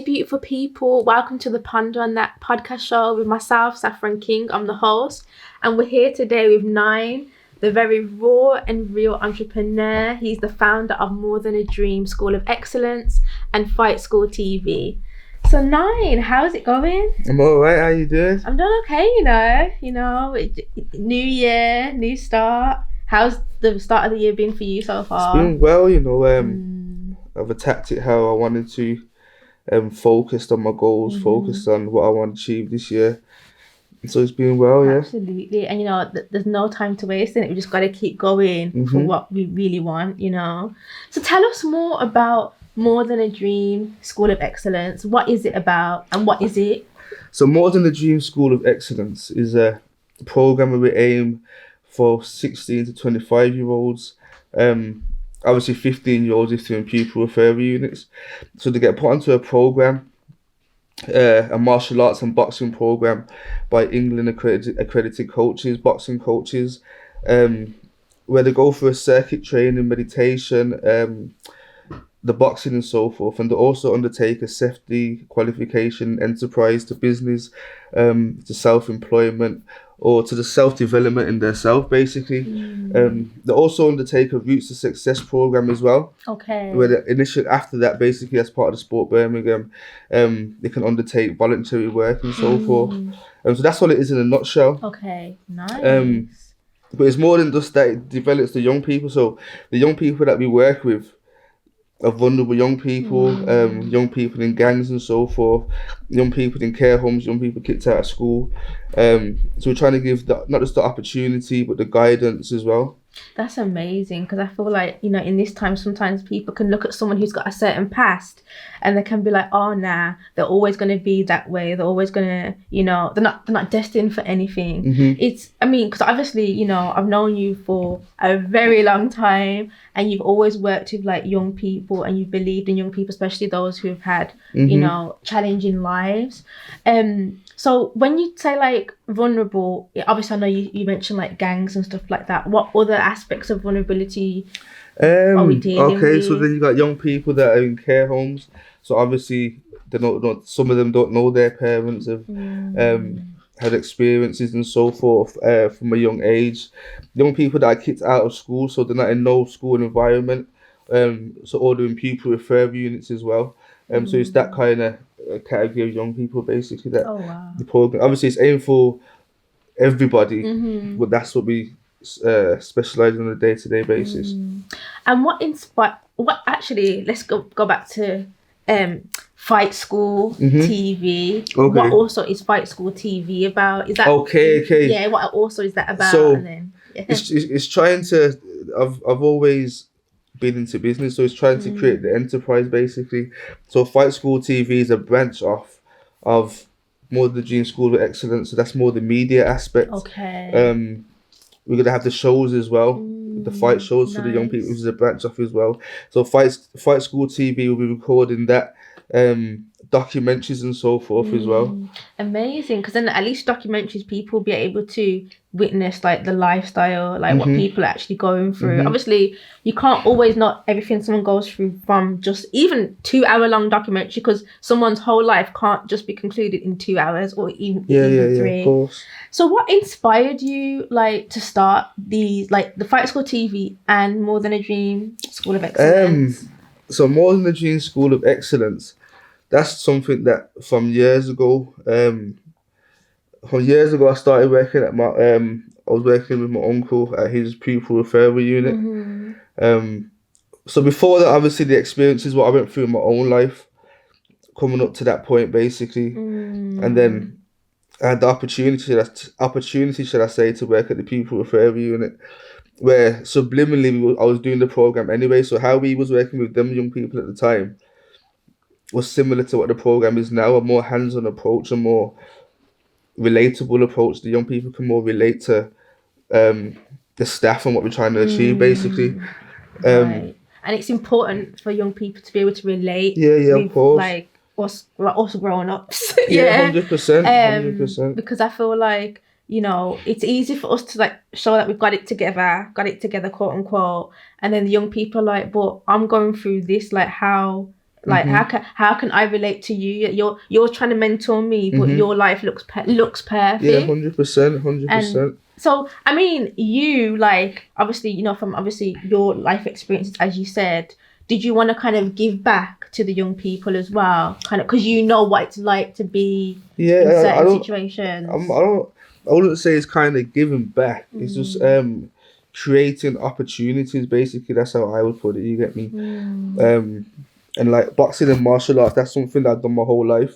beautiful people. Welcome to the Pondering That podcast show with myself, Saffron King. I'm the host, and we're here today with Nine, the very raw and real entrepreneur. He's the founder of More Than a Dream School of Excellence and Fight School TV. So Nine, how's it going? I'm alright, how you doing? I'm doing okay, new year, new start. How's the start of the year been for you so far? It's been well, I've attacked it how I wanted to, focused on my goals, focused on what I want to achieve this year. So it's been well, yeah. Absolutely. And there's no time to waste in it. We just got to keep going for what we really want, So tell us more about More Than a Dream School of Excellence. What is it about and what is it? So More Than a Dream School of Excellence is a program where we aim for 16 to 25-year-olds, obviously 15-year-olds if they're in pupil referral units. So they get put onto a program, a martial arts and boxing program by England accredited coaches, boxing coaches, where they go for a circuit training, meditation, the boxing and so forth, and they also undertake a safety qualification, enterprise to business, to self-employment, or to the self-development in their self, basically. They also undertake a Roots to Success program as well. Okay. Where after that, basically, as part of the Sport Birmingham, they can undertake voluntary work and so forth. So that's all it is in a nutshell. Okay, nice. But it's more than just that, it develops the young people. So the young people that we work with are vulnerable young people, young people in gangs and so forth, young people in care homes, young people kicked out of school. So we're trying to give not just the opportunity, but the guidance as well. That's amazing, because I feel like, in this time, sometimes people can look at someone who's got a certain past and they can be like, oh, nah, they're always going to be that way. They're always going to, they're not destined for anything. Because obviously, I've known you for a very long time and you've always worked with like young people and you've believed in young people, especially those who have had, challenging lives. So when you say like vulnerable, obviously I know you mentioned like gangs and stuff like that. What other aspects of vulnerability are we dealing with? So then you got young people that are in care homes. So obviously they don't some of them don't know their parents have had experiences and so forth from a young age. Young people that are kicked out of school, so they're not in no school environment. So all they're in pupil referral units as well. So it's that kind of category of young people basically that the program. Obviously it's aimed for everybody, but that's what we specialize on a day-to-day basis. And let's go back to Fight School TV. Okay. What also is Fight School TV about? Is that okay? Yeah. What also is that about? So and then, it's trying to. I've always been into business, so it's trying to create the enterprise basically. So Fight School TV is a branch off of More Than the Dream School of Excellence. So that's more the media aspect. Okay. We're gonna have the shows as well, the fight shows for the young people, which is a branch off as well. So Fight School TV will be recording that, documentaries and so forth as well. Amazing, because then at least documentaries, people will be able to witness like the lifestyle, like what people are actually going through. Obviously, you can't always know everything someone goes through from just even 2-hour long documentary, because someone's whole life can't just be concluded in 2 hours or even 3. Of course. So what inspired you like to start these, like the Fight School TV and More Than a Dream School of Excellence? So More Than a Dream School of Excellence, that's something that from years ago, I started working at I was working with my uncle at his pupil referral unit. So before that, obviously the experiences what I went through in my own life, coming up to that point basically, and then I had the opportunity, should I say, to work at the pupil referral unit, where subliminally I was doing the program anyway. So how we was working with them young people at the time was similar to what the program is now, a more hands-on approach, a more relatable approach. The young people can more relate to the staff and what we're trying to achieve, basically. Right. And it's important for young people to be able to relate. Yeah, with, of course. Like us grown-ups. 100%. Because I feel like, it's easy for us to like show that we've got it together, quote unquote, and then the young people are like, but I'm going through this, like how Like how can I relate to you? You're trying to mentor me, but your life looks perfect. Yeah, 100%, 100%. And so, I mean, you like obviously, from obviously your life experiences, as you said, did you want to kind of give back to the young people as well, kind of because you know what it's like to be in certain situations? I wouldn't say it's kind of giving back. It's just creating opportunities. Basically, that's how I would put it. You get me? And like boxing and martial arts, that's something that I've done my whole life.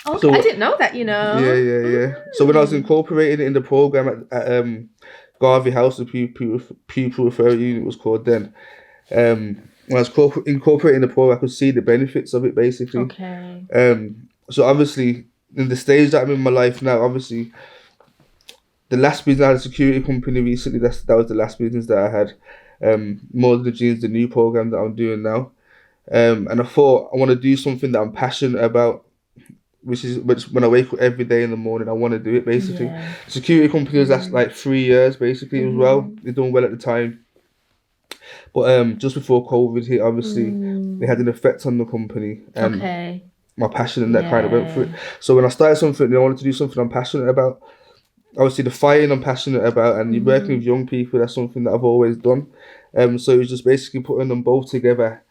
Okay, so, I didn't know that, Yeah. So when I was incorporated in the program at Garvey House, the pupil referral unit was called then. When I was incorporating the program, I could see the benefits of it basically. Okay. So obviously, in the stage that I'm in my life now, obviously, the last business I had a security company recently. That was the last business that I had. More than the Dreams, the new program that I'm doing now. And I thought I want to do something that I'm passionate about, which when I wake up every day in the morning, I want to do it basically. Yeah. Security company was last like 3 years basically as well. They're doing well at the time, but just before COVID hit, obviously it had an effect on the company and my passion and that kind of went for it. So when I started something, I wanted to do something I'm passionate about. Obviously the fighting I'm passionate about, and you're working with young people, that's something that I've always done. So it was just basically putting them both together.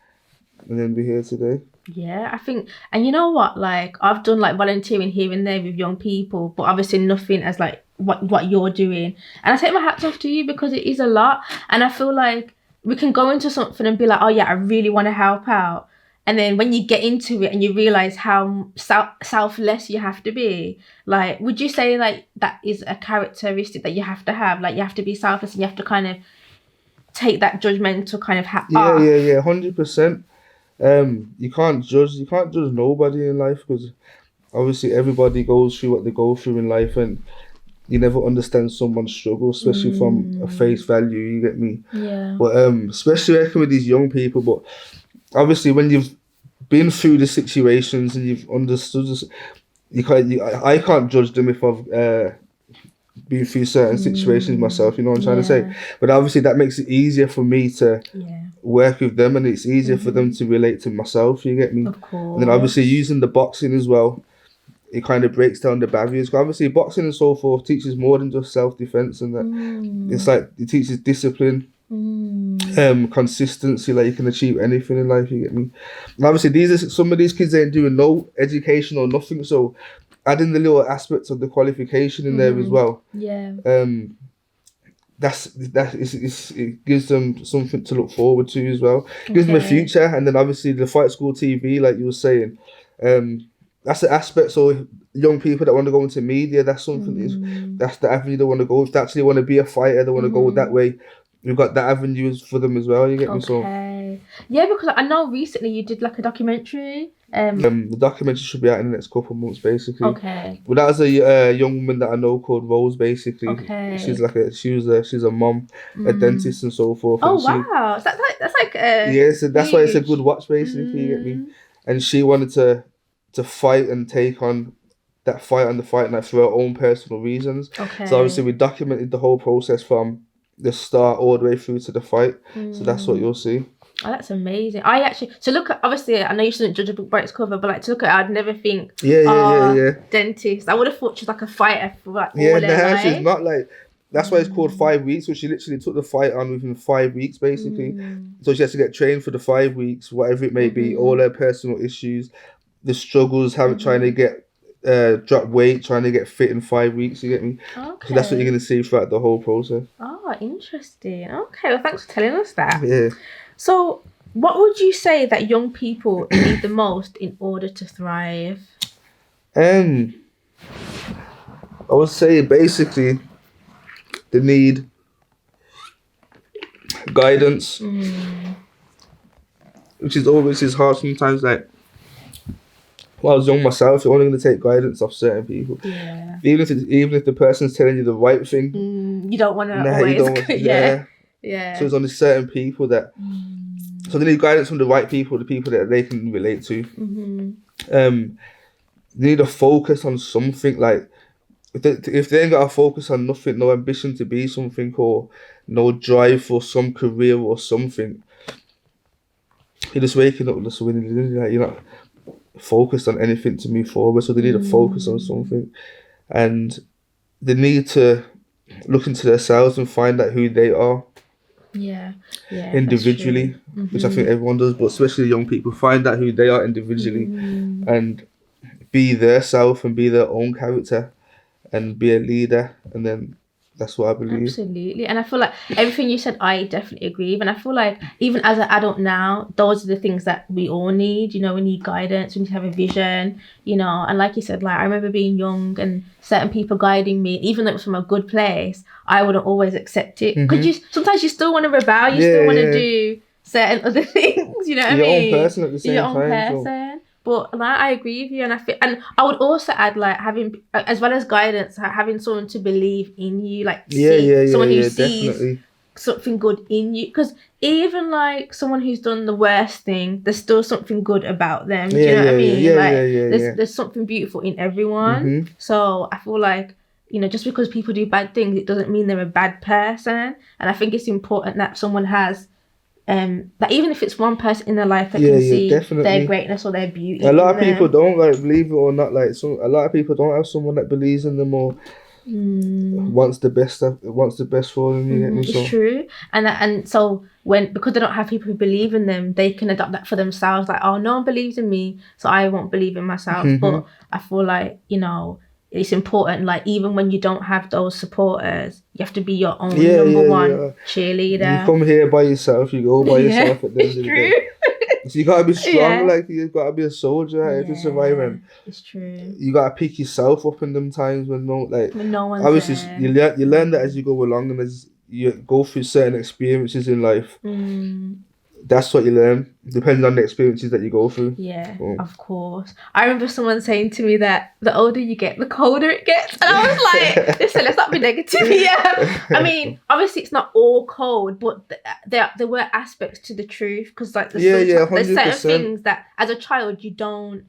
And then we're here today. Yeah, I think, and you know what, like I've done like volunteering here and there with young people, but obviously nothing as like what you're doing. And I take my hats off to you because it is a lot. And I feel like we can go into something and be like, oh yeah, I really want to help out. And then when you get into it and you realize how selfless you have to be, like, would you say like that is a characteristic that you have to have? Like you have to be selfless and you have to kind of take that judgmental kind of hat off. Yeah, 100%. You can't judge nobody in life because obviously everybody goes through what they go through in life, and you never understand someone's struggle, especially from a face value. You get me? Yeah. But especially working with these young people. But obviously, when you've been through the situations and you've understood this, I can't judge them if I've been through certain situations myself. You know what I'm trying to say? But obviously, that makes it easier for me to work with them, and it's easier for them to relate to myself. You get me? Of course. And then obviously using the boxing as well, it kind of breaks down the barriers. Because obviously boxing and so forth teaches more than just self-defense, and that it's like it teaches discipline, consistency. Like you can achieve anything in life. You get me? And obviously some of these kids ain't doing no education or nothing, so adding the little aspects of the qualification in there as well. Yeah. It gives them something to look forward to as well. It gives them a future, and then obviously the Fight School TV, like you were saying, that's the aspect. So young people that want to go into media, that's something. That's the avenue they want to go. If they actually want to be a fighter, they want to go that way. We've got that avenue for them as well. You get me? So yeah, because I know recently you did like a documentary. The documentary should be out in the next couple of months, basically. Okay. Well, that was a young woman that I know called Rose, basically. Okay. She's a mom, a dentist and so forth. Oh wow, so that's like so that's why it's a good watch, basically. You get me? And she wanted to fight and take on that fight and the fight night for her own personal reasons. Okay. So obviously we documented the whole process from the start all the way through to the fight. So that's what you'll see. Oh, that's amazing. I actually, to look at, obviously, I know you shouldn't judge a book by its cover, but like to look at it, I'd never think, dentist. I would have thought she's like a fighter for like all her life. She's not like, that's why it's called 5 weeks. So she literally took the fight on within 5 weeks, basically. So she has to get trained for the 5 weeks, whatever it may be, all her personal issues, the struggles, trying to get, drop weight, trying to get fit in 5 weeks, you get me? Okay. So that's what you're going to see throughout the whole process. Oh, interesting. Okay, well, thanks for telling us that. Yeah. So, what would you say that young people need the most in order to thrive? I would say basically they need guidance, which is always hard sometimes. Like when I was young myself, you're only going to take guidance off certain people. Yeah. Even if the person's telling you the right thing, you don't want to always. Yeah. So it's only certain people that. So they need guidance from the right people, the people that they can relate to. They need a focus on something. Like if they ain't got a focus on nothing, no ambition to be something, or no drive for some career or something, you're just waking up just winning. Like, you're not focused on anything to move forward, so they need to focus on something, and they need to look into themselves and find out who they are. Yeah, Individually, which I think everyone does, but especially young people, find out who they are individually and be their self and be their own character and be a leader, and then that's what I believe. Absolutely. And I feel like everything you said, I definitely agree with. And I feel like even as an adult now, those are the things that we all need. You know, we need guidance, we need to have a vision, you know. And like you said, like I remember being young and certain people guiding me, even though it was from a good place, I wouldn't always accept it. Because sometimes you still want to rebel, you still want to do certain other things, you know what I mean? Your own person at the same time. Your own person. But like, I agree with you, and I would also add, like, having, as well as guidance, having someone to believe in you, like someone who sees definitely something good in you. Because even like someone who's done the worst thing, there's still something good about them. Do you know what I mean? There's something beautiful in everyone. So I feel like, you know, just because people do bad things, it doesn't mean they're a bad person. And I think it's important that someone has. That even if it's one person in their life that can see definitely their greatness or their beauty. A lot of people don't, like, believe it or not, like, a lot of people don't have someone that believes in them or wants the best for them. You get me? It's true, and so because they don't have people who believe in them, they can adopt that for themselves. Like, oh, no one believes in me, so I won't believe in myself. But I feel like, you know, it's important, like, even when you don't have those supporters, you have to be your own number one cheerleader. You come here by yourself, you go by yourself at the end of the day. So you gotta be strong, like, you gotta be a soldier to survive, and it's true. You gotta pick yourself up in them times when no one's obviously there. You learn that as you go along and as you go through certain experiences in life. That's what you learn, depending on the experiences that you go through. Yeah, of course. I remember someone saying to me that the older you get, the colder it gets. And I was like, listen, let's not be negative here. I mean, obviously it's not all cold, but there were aspects to the truth. Because, like, there's certain things that as a child you don't...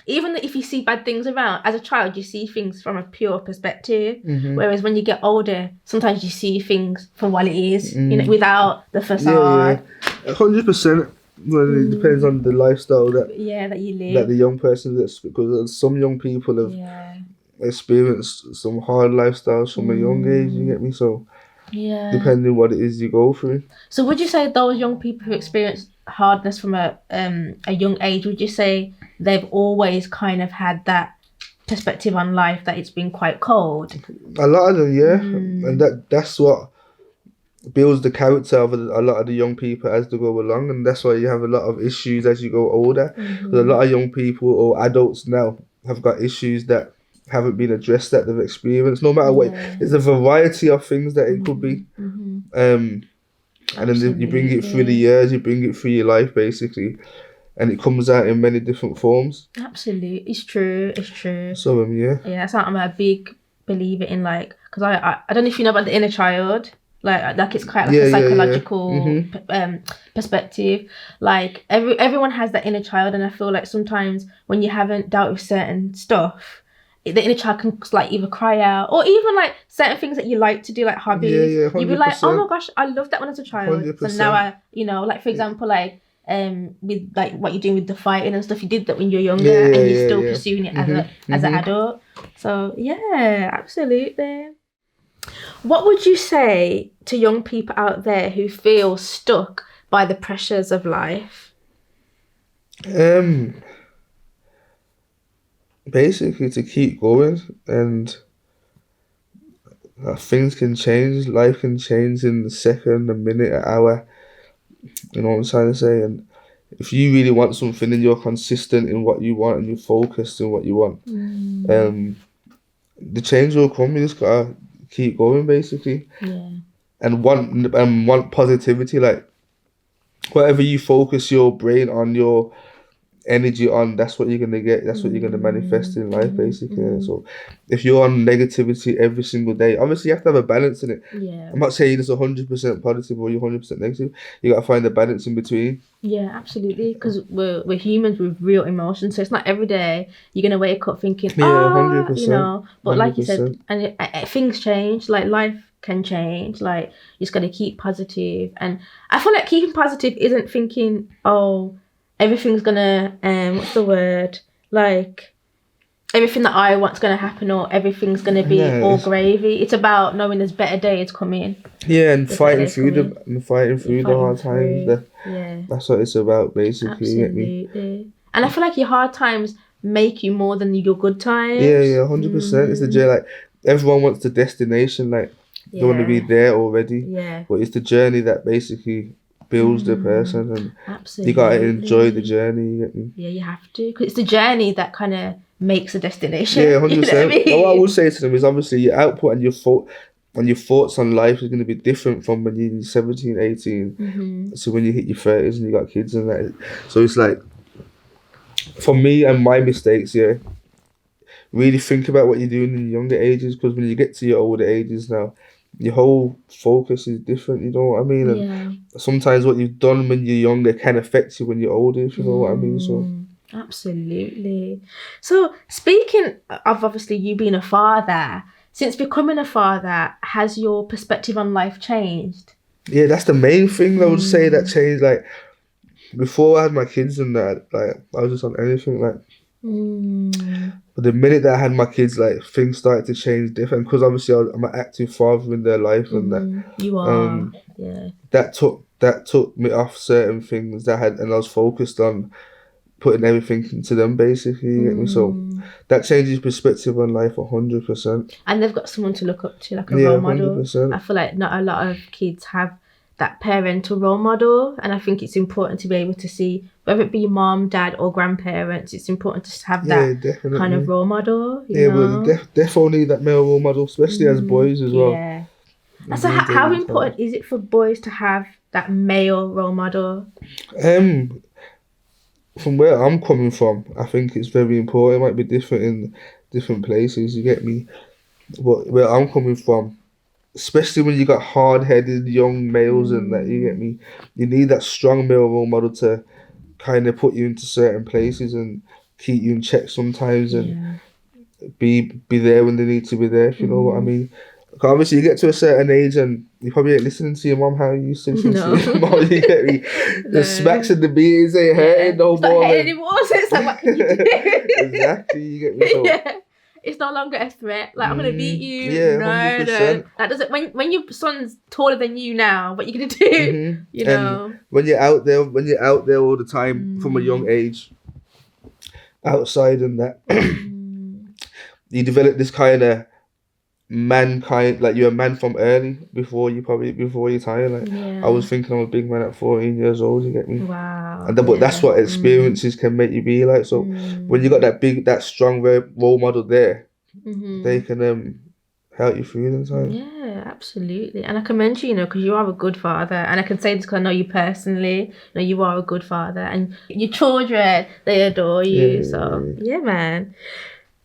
even if you see bad things around, as a child, you see things from a pure perspective. Whereas when you get older, sometimes you see things for what it is, you know, without the facade. 100%. Well, it depends on the lifestyle that you live. That the young person lives, because some young people have experienced some hard lifestyles from a young age. You get me? So depending what it is you go through. So would you say those young people who experience hardness from a young age, would you say they've always kind of had that perspective on life, that it's been quite cold? A lot of them, and that's what builds the character of a lot of the young people as they go along, and that's why you have a lot of issues as you go older. A lot of young people or adults now have got issues that haven't been addressed, that they've experienced. No matter what, there's a variety of things that it could be. And then you bring it through the years, you bring it through your life, basically, and it comes out in many different forms. Absolutely, it's true. So that's why I'm a big believer in, like, because I don't know if you know about the inner child, like it's quite like a psychological perspective. Like everyone has that inner child, and I feel like sometimes when you haven't dealt with certain stuff, the inner child can, like, either cry out, or even like certain things that you like to do, like hobbies. You'd be like, oh my gosh, I loved that when I was a child. 100%. So now I, you know, like, for example, like with like what you're doing with the fighting and stuff, you did that when you're younger, and you're still pursuing it as an adult. So absolutely. What would you say to young people out there who feel stuck by the pressures of life? Basically to keep going, and things can change, life can change in a second, a minute, an hour. You know what I'm trying to say? And if you really want something and you're consistent in what you want and you're focused in what you want, the change will come. You just gotta keep going, basically. And want positivity. Like, whatever you focus your brain on, your energy on, that's what you're gonna get. That's what you're gonna manifest in life, basically. So if you're on negativity every single day, obviously you have to have a balance in it. I'm not saying it's 100% positive or you're 100% negative. You gotta find a balance in between. Absolutely, because we're humans with real emotions, so it's not every day you're gonna wake up thinking 100%, you know. But 100%. Like you said, and things change, like life can change. Like, you just got to keep positive. And I feel like keeping positive isn't thinking, oh, everything's gonna, what's the word? Like, everything that I want's gonna happen, or everything's gonna be all gravy. It's about knowing there's better days coming. Yeah, and fighting through the hard times. That's what it's about, basically. Absolutely. And I feel like your hard times make you more than your good times. Yeah, 100%. It's the journey. Like, everyone wants the destination. Like, they want to be there already. Yeah. But it's the journey that basically builds the person, and absolutely. you gotta enjoy the journey. You get me? Yeah, you have to, because it's the journey that kind of makes a destination. Yeah, 100%. You know what I mean? What I would say to them is, obviously, your output and your thoughts on life is going to be different from when you're 17, 18 to when you hit your 30s and you got kids and that. So it's like, for me and my mistakes, really think about what you're doing in your younger ages, because when you get to your older ages now, your whole focus is different, you know what I mean? And sometimes what you've done when you're younger can affect you when you're older, if you know what I mean. So absolutely. So speaking of, obviously, you being a father, since becoming a father, has your perspective on life changed? Yeah, that's the main thing I would say that changed. Like, before I had my kids and that, like, I was just on anything, like, but the minute that I had my kids, like, things started to change different, because obviously I'm an active father in their life, and that you are, that took me off certain things that I had, and I was focused on putting everything into them, basically. You get me? So that changes perspective on life 100%. And they've got someone to look up to, like a role model. 100%. I feel like not a lot of kids have that parental role model, and I think it's important to be able to see, whether it be mom, dad, or grandparents, it's important to have that kind of role model. You know? Well, definitely that male role model, especially as boys as well. Yeah. And so how important is it for boys to have that male role model? From where I'm coming from, I think it's very important. It might be different in different places, you get me? But where I'm coming from, especially when you got hard-headed young males and that, you get me? You need that strong male role model to kind of put you into certain places and keep you in check sometimes, and be there when they need to be there, if you know what I mean. Obviously, you get to a certain age and you probably ain't listening to your mum how you used to listen to your mum. You get me? The smacks and the beatings ain't hurting no more. It's not hurting anymore, so it's like, what can you do? Exactly, you get me? So, it's no longer a threat. Like, I'm gonna beat you. Yeah, no, 100%. That doesn't. When your son's taller than you now, what you gonna do? You know. And when you're out there all the time from a young age, outside and that, you develop this kind of mankind, like you're a man from early, before your time. Like, I was thinking I'm a big man at 14 years old, you get me? Wow. And but that's what experiences can make you be like. So when you got that strong role model there, they can help you through them time. Yeah, absolutely. And I commend you, because you are a good father, and I can say this because I know you personally. You are a good father, and your children, they adore you. Yeah, man.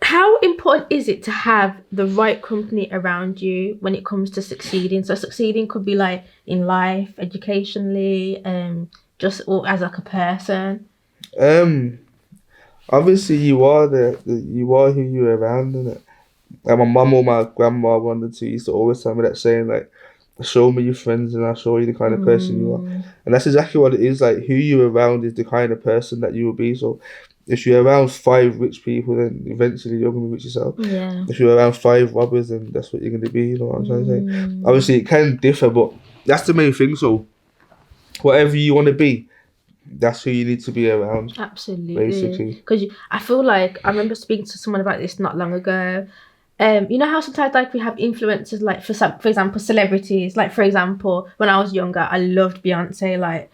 How important is it to have the right company around you when it comes to succeeding? So succeeding could be like in life, educationally, just or as like a person. Obviously you are you are who you're around, innit? Like my mum or my grandma, one of the two, used to always tell me that saying, like, show me your friends and I'll show you the kind of person you are. And that's exactly what it is. Like, who you're around is the kind of person that you will be. So if you're around 5 rich people, then eventually you're going to be rich yourself. Yeah. If you're around 5 robbers, then that's what you're going to be, you know what I'm trying to say? Obviously, it can differ, but that's the main thing. So whatever you want to be, that's who you need to be around. Absolutely. Basically. Because I feel like, I remember speaking to someone about this not long ago. You know how sometimes, like, we have influencers, like, for example, celebrities. Like, for example, when I was younger, I loved Beyonce. Like,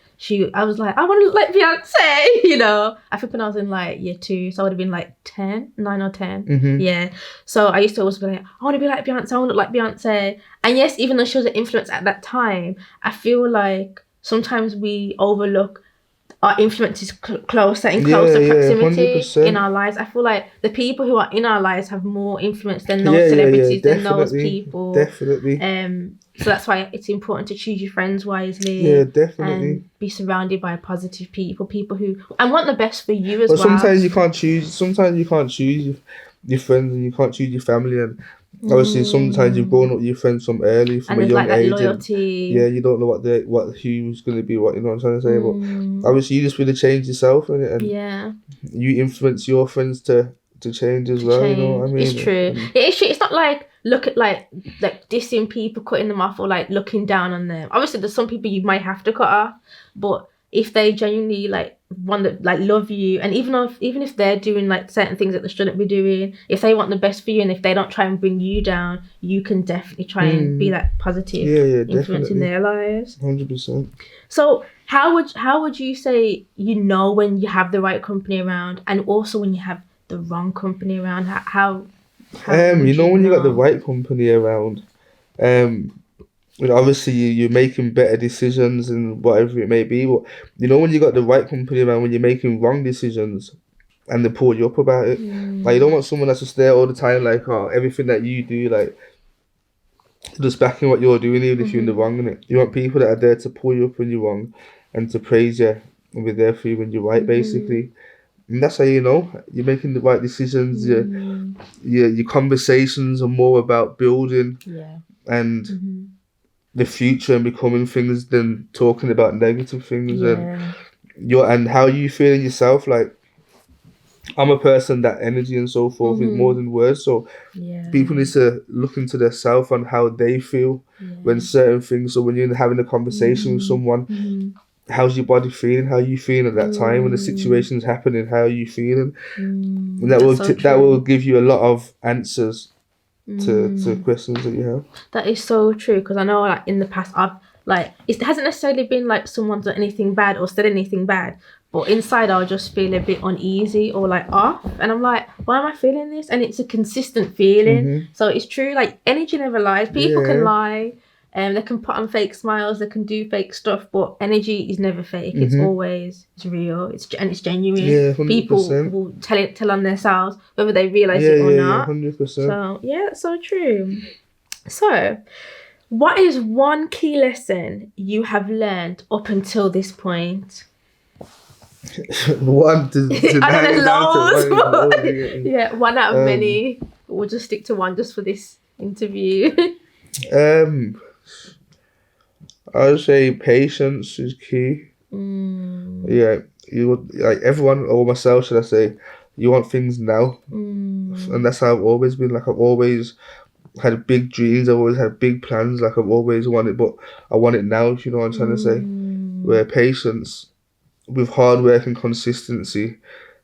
I was like, I want to look like Beyonce, you know. I think when I was in like year 2, so I would have been like 9 or 10. Yeah. So I used to always be like, I want to be like Beyonce, I want to look like Beyonce. And yes, even though she was an influence at that time, I feel like sometimes we overlook our influence is closer in closer proximity 100%. In our lives. I feel like the people who are in our lives have more influence than those celebrities, than those people. Definitely. So that's why it's important to choose your friends wisely. Yeah, definitely. And be surrounded by positive people who and want the best for you as well. Sometimes you can't choose. Sometimes you can't choose your friends, and you can't choose your family, and Obviously, sometimes you've grown up with your friends from early, from And a there's young like that age, and loyalty. yeah, you don't know who's going to be what, you know what I'm trying to say. But obviously, you just really change yourself, and Yeah. you influence your friends to change as well. You know what I mean? It's true. It's true. It's not like look at like dissing people, cutting them off, or like looking down on them. Obviously, there's some people you might have to cut off, but if they genuinely like want to like love you, and even if they're doing like certain things that they shouldn't be doing, if they want the best for you, and if they don't try and bring you down, you can definitely try and be that positive influence in their lives. 100%. So how would you say you know when you have the right company around, and also when you have the wrong company around? How you know when you got the right company around, obviously you're making better decisions and whatever it may be. But you know when you got the right company around, when you're making wrong decisions, and they pull you up about it. Like you don't want someone that's just there all the time, like everything that you do, like just backing what you're doing, even if you're in the wrong. Innit? You want people that are there to pull you up when you're wrong, and to praise you and be there for you when you're right, basically. And that's how you know you're making the right decisions. Your conversations are more about building and the future and becoming things than talking about negative things. And how you feeling yourself. Like I'm a person that energy and so forth is more than words. So people need to look into their self and how they feel when certain things. So when you're having a conversation with someone. How's your body feeling? How are you feeling at that time when the situation's happening? How are you feeling? And that will give you a lot of answers to questions that you have. That is so true, because I know like in the past it hasn't necessarily been like someone's done anything bad or said anything bad, but inside I'll just feel a bit uneasy or like off, and I'm like, why am I feeling this? And it's a consistent feeling. So it's true, like energy never lies. People can lie. They can put on fake smiles, they can do fake stuff, but energy is never fake. It's always real. It's genuine. Yeah, 100%. People will tell on themselves whether they realize it or not. 100%. So that's so true. So, what is one key lesson you have learned up until this point? One to I don't know, loads. Yeah, one out of many. We'll just stick to one just for this interview. I would say patience is key. Yeah, you would, like everyone, or myself, should I say, you want things now, and that's how I've always been. Like I've always had big dreams. I've always had big plans. Like I've always wanted, but I want it now. If you know what I'm trying to say. Where patience, with hard work and consistency,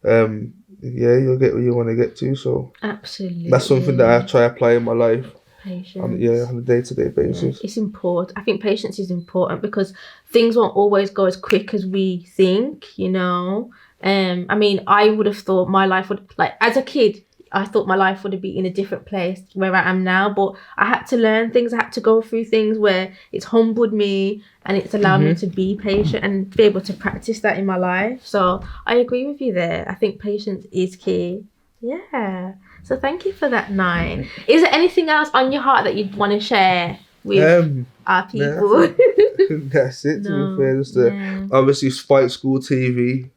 you'll get where you want to get to. So absolutely, that's something that I try to apply in my life. Patience. On a day-to-day basis. It's important. I think patience is important because things won't always go as quick as we think, you know. I mean, I would have thought my life would, like, as a kid, I thought my life would be in a different place where I am now, but I had to learn things. I had to go through things where it's humbled me and it's allowed me to be patient and be able to practice that in my life. So I agree with you there. I think patience is key. Yeah. So thank you for that, Nine. Is there anything else on your heart that you'd want to share with our people? That's it, to be fair. Just obviously Fight School TV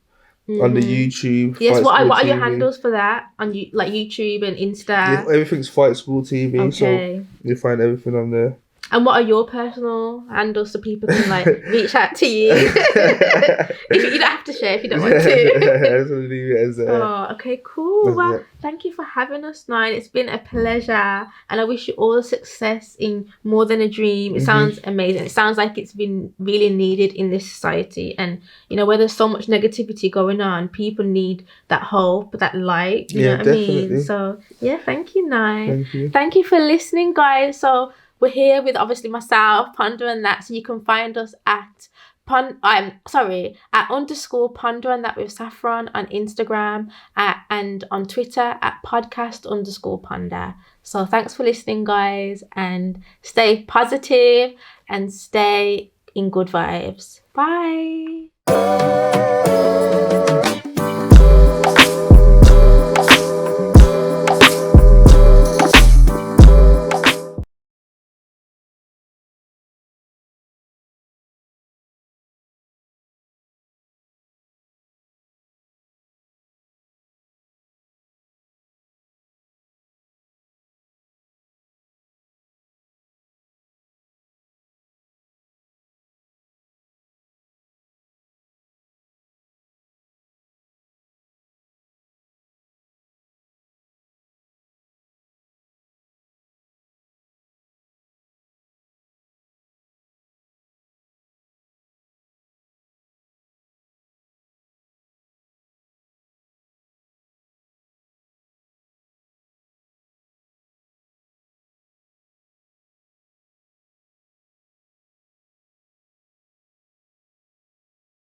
on the YouTube. Yes, what are your handles for that? On like YouTube and Insta? Yeah, everything's Fight School TV, so you'll find everything on there. And what are your personal handles so people can like reach out to you? If you don't have to share if you don't want to. Oh, okay, cool. Well, thank you for having us, Nine. It's been a pleasure, and I wish you all the success in More Than a Dream. It sounds amazing. It sounds like it's been really needed in this society, and you know, where there's so much negativity going on, people need that hope, that light. You know what definitely. I mean? So thank you, Nine. Thank you for listening, guys. So we're here with obviously myself, Pondering That. So you can find us at _Pondering That with Saffron on Instagram and on Twitter at podcast_ponder. So thanks for listening, guys, and stay positive and stay in good vibes. Bye.